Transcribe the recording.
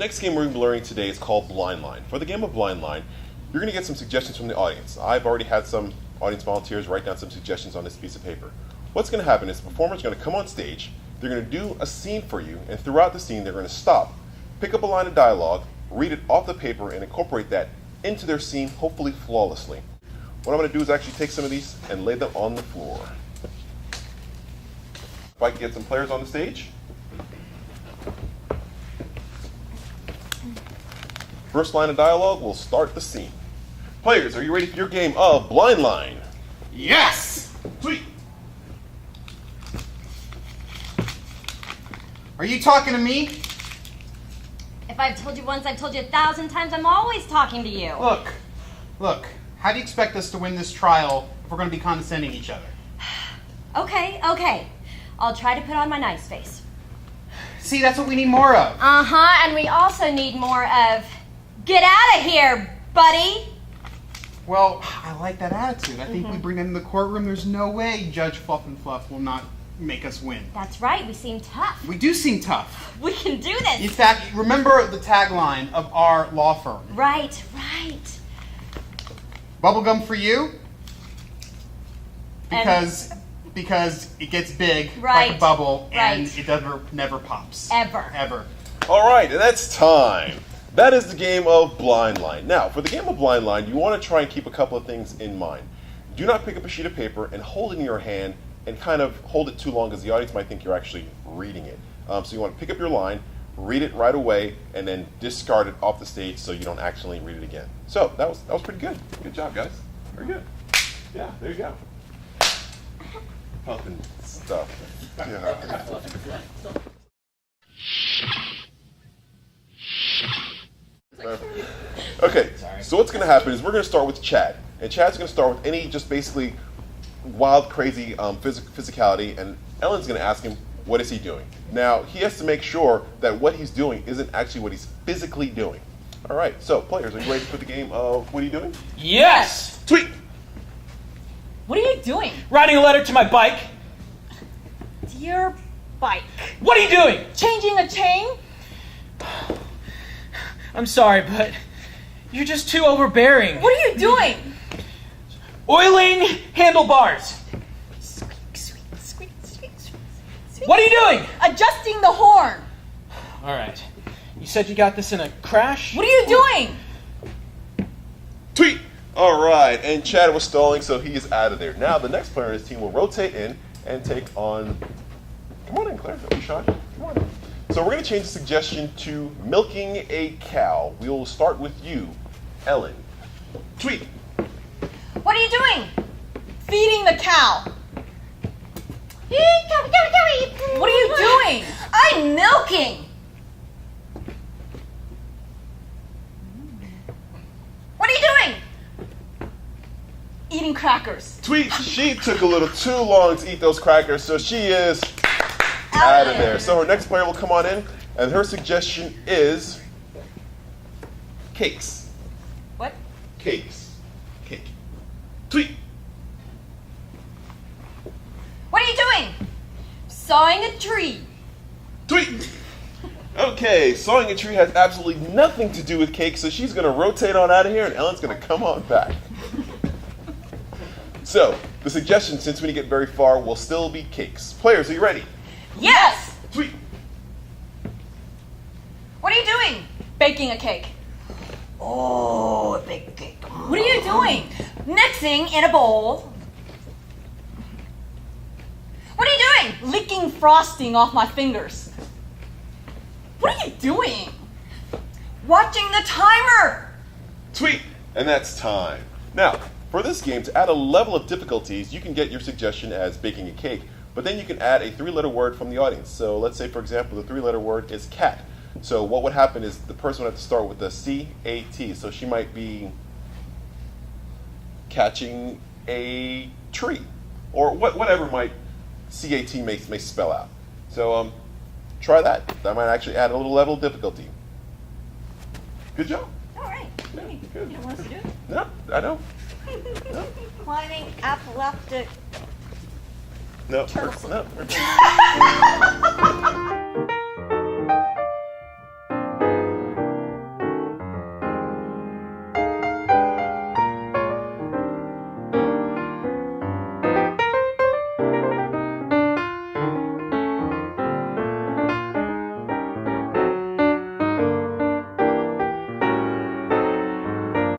next game we're going to be learning today is called Blind Line. For the game of Blind Line, you're going to get some suggestions from the audience. I've already had some audience volunteers write down some suggestions on this piece of paper. What's going to happen is the performer's going to come on stage, they're going to do a scene for you, and throughout the scene they're going to stop, pick up a line of dialogue, read it off the paper, and incorporate that into their scene, hopefully flawlessly. What I'm going to do is actually take some of these and lay them on the floor. If I can get some players on the stage. First line of dialogue will start the scene. Players, are you ready for your game of Blind Line? Yes! Sweet. Are you talking to me? If I've told you once, I've told you 1,000 times, I'm always talking to you. Look, how do you expect us to win this trial if we're going to be condescending each other? Okay. I'll try to put on my nice face. See, that's what we need more of. And we also need more of, get out of here, buddy. Well, I like that attitude. I think we bring that in the courtroom. There's no way Judge Fluff and Fluff will not make us win. That's right, we seem tough. We do seem tough. We can do this. In fact, remember the tagline of our law firm. Right. Bubblegum for you? Because it gets big like a bubble and it never pops. Ever. All right, and that's time. That is the game of Blind Line. Now, for the game of Blind Line, you want to try and keep a couple of things in mind. Do not pick up a sheet of paper and hold it in your hand and kind of hold it too long because the audience might think you're actually reading it. So you want to pick up your line, read it right away, and then discard it off the stage so you don't actually read it again. So that was pretty good. Good job, guys. Very good. Yeah, there you go. Pumping stuff. Yeah. Okay, so what's going to happen is we're going to start with Chad. And Chad's going to start with any just basically wild, crazy physicality, and Ellen's going to ask him, what is he doing? Now, he has to make sure that what he's doing isn't actually what he's physically doing. All right, so players, are you ready for the game of what are you doing? Yes! Sweet! What are you doing? Writing a letter to my bike. To your bike. What are you doing? Changing a chain? I'm sorry, but you're just too overbearing. What are you doing? Oiling handlebars. Sweet. What are you doing? Adjusting the horn. All right. You said you got this in a crash? What are you doing? Sweet! All right, and Chad was stalling, so he is out of there. Now, the next player in his team will rotate in and take on... Come on in, Claire. Don't be shy. Come on in. So we're going to change the suggestion to milking a cow. We will start with you, Ellen. Sweet. What are you doing? Feeding the cow. What are you doing? I'm milking. What are you doing? Eating crackers. Sweet. She took a little too long to eat those crackers, so she is out of there. So her next player will come on in, and her suggestion is cakes. What? Cakes. Cake. Sweet. What are you doing? Sawing a tree. Sweet. Okay, sawing a tree has absolutely nothing to do with cake, so she's going to rotate on out of here, and Ellen's going to come on back. So, the suggestion, since we didn't get very far, will still be cakes. Players, are you ready? Yes! Sweet. What are you doing? Baking a cake. Oh, a big cake. What are you doing? Mixing in a bowl. What are you doing? Licking frosting off my fingers. What are you doing? Watching the timer. Sweet. And that's time. Now, for this game, to add a level of difficulties, you can get your suggestion as baking a cake, but then you can add a three-letter word from the audience. So let's say, for example, the three-letter word is cat. So what would happen is the person would have to start with the C-A-T. So she might be catching a tree, or whatever might C-A-T may spell out. So try that. That might actually add a little level of difficulty. Good job. All right. Yeah, good. You don't want us to do it? No, I don't. No. Climbing epileptic No. turtle. No.